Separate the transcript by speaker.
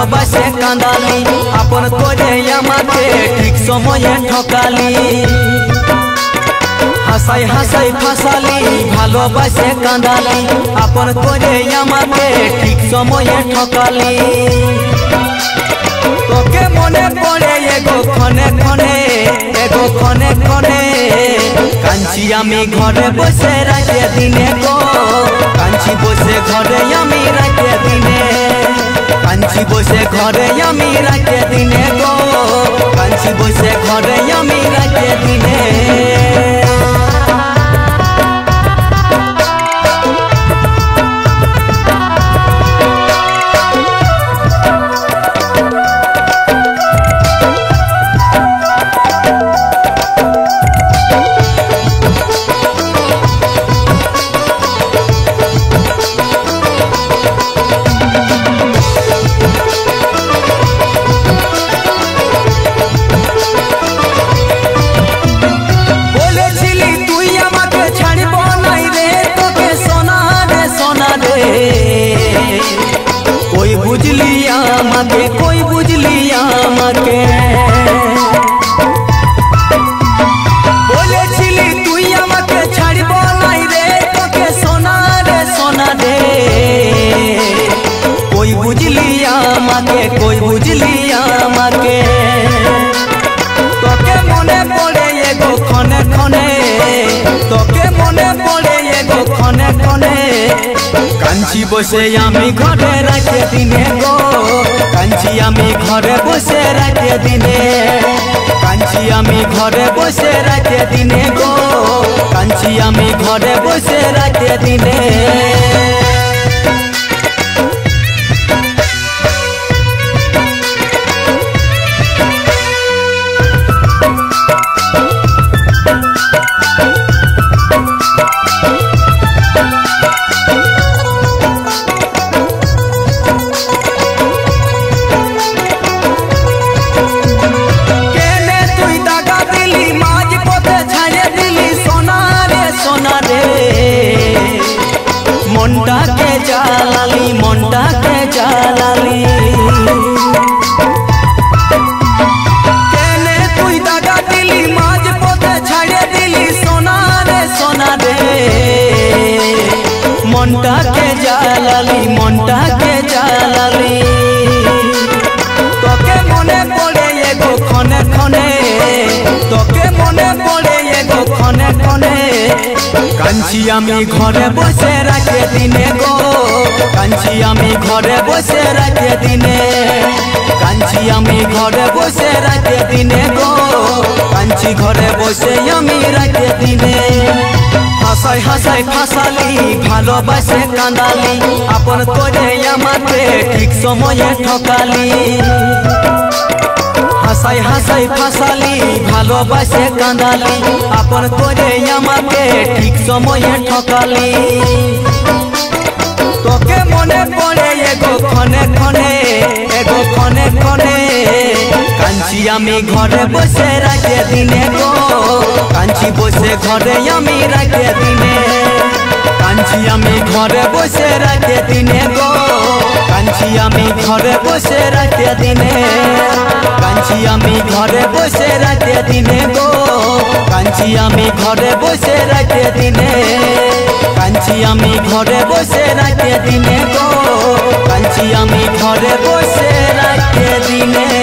Speaker 1: ভালোবাসে কাঁদালি আপন করে আমাকে ঠিক সময়ে ঠকালি হাসাই হাসাই ফাসালি ভালোবাসে কাঁদালি আপন করে আমাকে ঠিক সময়ে ঠকালি তোকে মনে পড়ে এগো ক্ষণে ক্ষণে কাঞ্চি আমি ঘরে বসে রাতে দিনে গো কাঞ্চি বসে ঘরে আমি রাতে দিনে কাঞ্চি বসে ঘরে আমি রাতে দিনে গো কাঞ্চি বসে ঘরে আমি রাতে দিনে कोई बुझलिया मके कोई बुझलिया मके बोले छिली तुई আমাকে ছাড়ব নাই রে তোকে সোনা রে कोई बुझलिया मके कोई बुझलिया मके তোকে মনে পড়ে এগো ক্ষণে ক্ষণে তোকে মনে পড়ে এগো ক্ষণে ক্ষণে কাঞ্চি বসে আমি ঘরে রাতে দিনে গো কাঞ্চি আমি ঘরে বসে রাতে দিনে কাঞ্চি আমি ঘরে বসে রাতে দিনে গো কাঞ্চি আমি ঘরে বসে রাতে দিনে মনটা কে জালালি কেনে তুই দাগা দিলি মাঝ পথে ছাড়ে দিলি সোনা রে মনটা কে জালালি তোকে মনে পড়ে এগো ক্ষণে ক্ষণে তোকে মনে পড়ে এগো ক্ষণে ক্ষণে কাঞ্চি আমি ঘরে বসে রাতে দিনে গো কাঞ্চি আমি ঘরে বসে রাতে দিনে কাঞ্চি আমি ঘরে বসে রাতে দিনে গো কাঞ্চি ঘরে বসে আমি রাতে দিনে হাসাই হাসাই ফাসালি ভালোবাসে কাঁদালি আপন করে আমাকে ঠিক সময়ে ঠকালি হাসাই হাসাই ফাসালি ভালোবাসে কাঁদালি আপন করে আমাকে ঠিক সময়ে ঠকালি তোকে মনে পড়ে এগো ক্ষণে ক্ষণে কাঞ্চি আমি ঘরে বসে রাতে দিনে গো কাঞ্চি বসে ঘরে আমি রাতে দিনে কাঞ্চি আমি ঘরে বসে রাতে দিনে গো কাঞ্চি আমি ঘরে বসে রাতে দিনে কাঞ্চি আমি ঘরে বসে রাতে দিনে গো কাঞ্চি আমি ঘরে বসে রাতে দিনে কাঞ্চি আমি ঘরে বসে রাতে দিনে গো কাঞ্চি আমি ঘরে বসে রাতে দিনে।